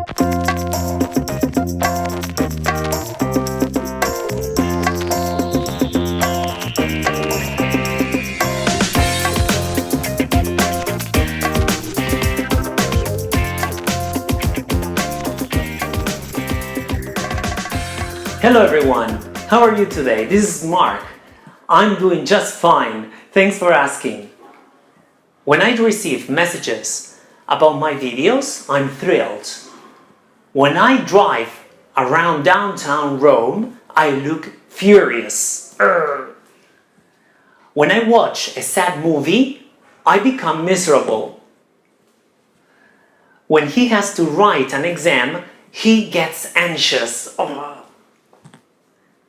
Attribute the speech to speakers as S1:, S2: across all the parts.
S1: Hello everyone, how are you today? This is Marc. I'm doing just fine, thanks for asking. When I receive messages about my videos, I'm thrilled. When I drive around downtown Rome, I look furious. When I watch a sad movie, I become miserable. When he has to write an exam, he gets anxious.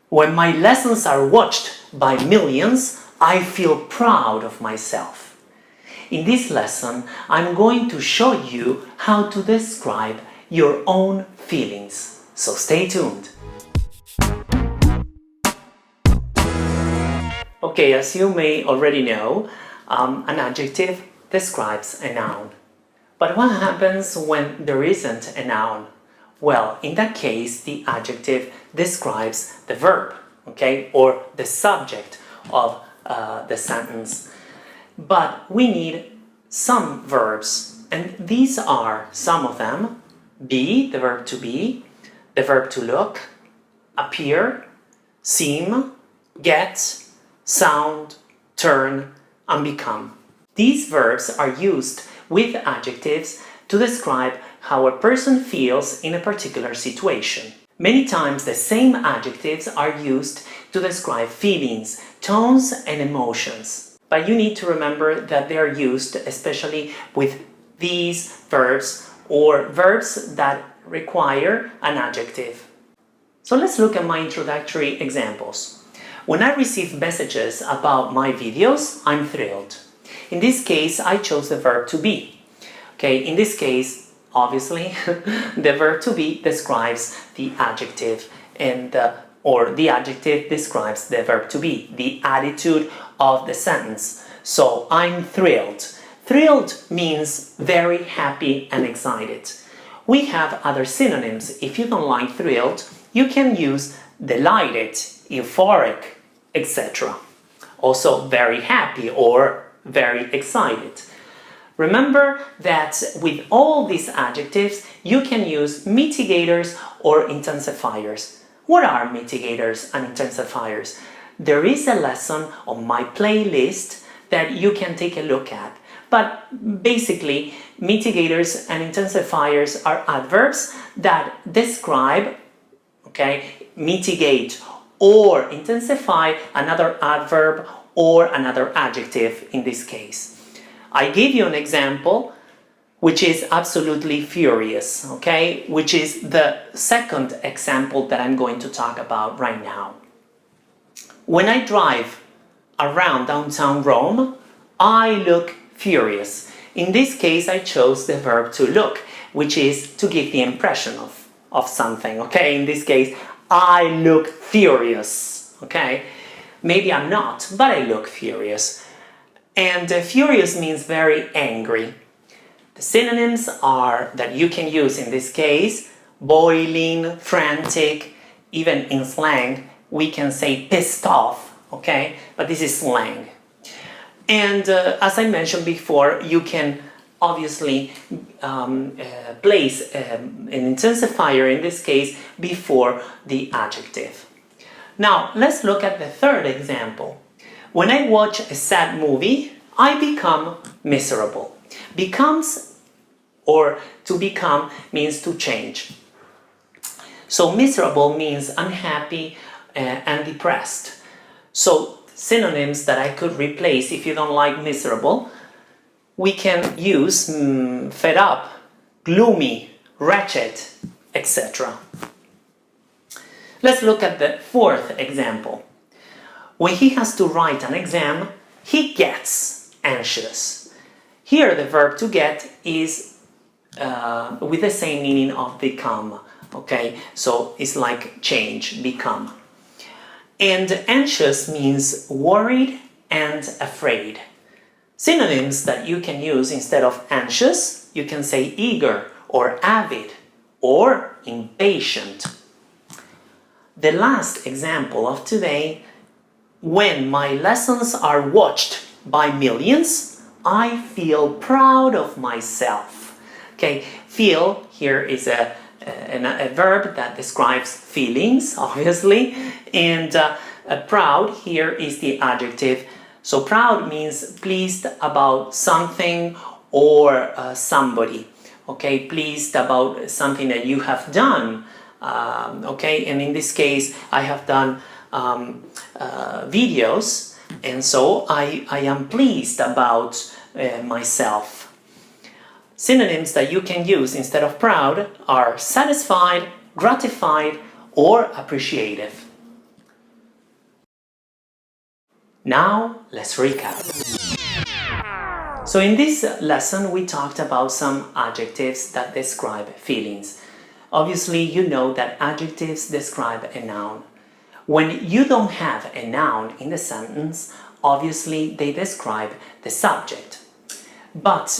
S1: When my lessons are watched by millions, I feel proud of myself. In this lesson, I'm going to show you how to describe your own feelings. So stay tuned. Okay, as you may already know, an adjective describes a noun. But what happens when there isn't a noun? Well, in that case, the adjective describes the verb, okay, or the subject of the sentence. But we need some verbs, and these are some of them: be, the verb to be, the verb to look, appear, seem, get, sound, turn, and become. These verbs are used with adjectives to describe how a person feels in a particular situation. Many times the same adjectives are used to describe feelings, tones, and emotions. But you need to remember that they are used especially with these verbs or verbs that require an adjective. So let's look at my introductory examples. When I receive messages about my videos, I'm thrilled. In this case, I chose the verb to be. Okay, in this case, obviously, the verb to be describes the adjective or the adjective describes the verb to be, the attitude of the sentence. So, I'm thrilled. Thrilled means very happy and excited. We have other synonyms. If you don't like thrilled, you can use delighted, euphoric, etc. Also, very happy or very excited. Remember that with all these adjectives, you can use mitigators or intensifiers. What are mitigators and intensifiers? There is a lesson on my playlist that you can take a look at. But basically, mitigators and intensifiers are adverbs that describe, mitigate or intensify another adverb or another adjective in this case. I gave you an example which is absolutely furious, which is the second example that I'm going to talk about right now. When I drive around downtown Rome, I look furious. In this case, I chose the verb to look, which is to give the impression of something, In this case, I look furious, Maybe I'm not, but I look furious. And furious means very angry. The synonyms are that you can use in this case: boiling, frantic, even in slang we can say pissed off, But this is slang. And as I mentioned before, you can obviously place an intensifier in this case before the adjective. Now let's look at the third example. When I watch a sad movie, I become miserable. Becomes or to become means to change. So miserable means unhappy and depressed. So synonyms that I could replace if you don't like miserable, we can use fed up, gloomy, wretched, etc. Let's look at the fourth example. When he has to write an exam, he gets anxious. Here the verb to get is with the same meaning of become, So it's like change, become. And anxious means worried and afraid. Synonyms that you can use instead of anxious, you can say eager or avid or impatient. The last example of today: when my lessons are watched by millions, I feel proud of myself. Okay, feel here is a verb that describes feelings, obviously, and proud here is the adjective. So proud means pleased about something or somebody. Okay, pleased about something that you have done. Okay, and in this case, I have done videos, and so I am pleased about myself. Synonyms that you can use instead of proud are satisfied, gratified, or appreciative. Now, let's recap. So in this lesson, we talked about some adjectives that describe feelings. Obviously, you know that adjectives describe a noun. When you don't have a noun in the sentence, obviously they describe the subject. But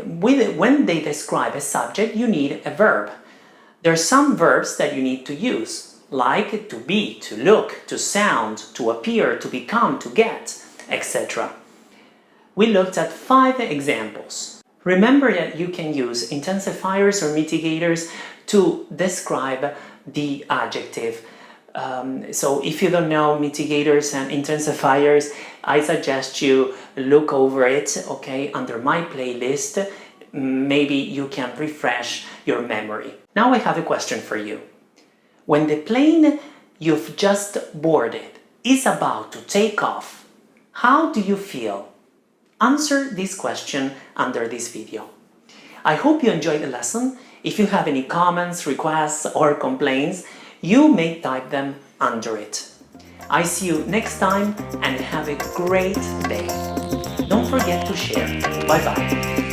S1: when they describe a subject, you need a verb. There are some verbs that you need to use, like to be, to look, to sound, to appear, to become, to get, etc. We looked at 5 examples. Remember that you can use intensifiers or mitigators to describe the adjective. So if you don't know mitigators and intensifiers, I suggest you look over it, okay, under my playlist. Maybe you can refresh your memory. Now I have a question for you. When the plane you've just boarded is about to take off, how do you feel? Answer this question under this video. I hope you enjoyed the lesson. If you have any comments, requests, or complaints, you may type them under it. I see you next time and have a great day. Don't forget to share. Bye-bye.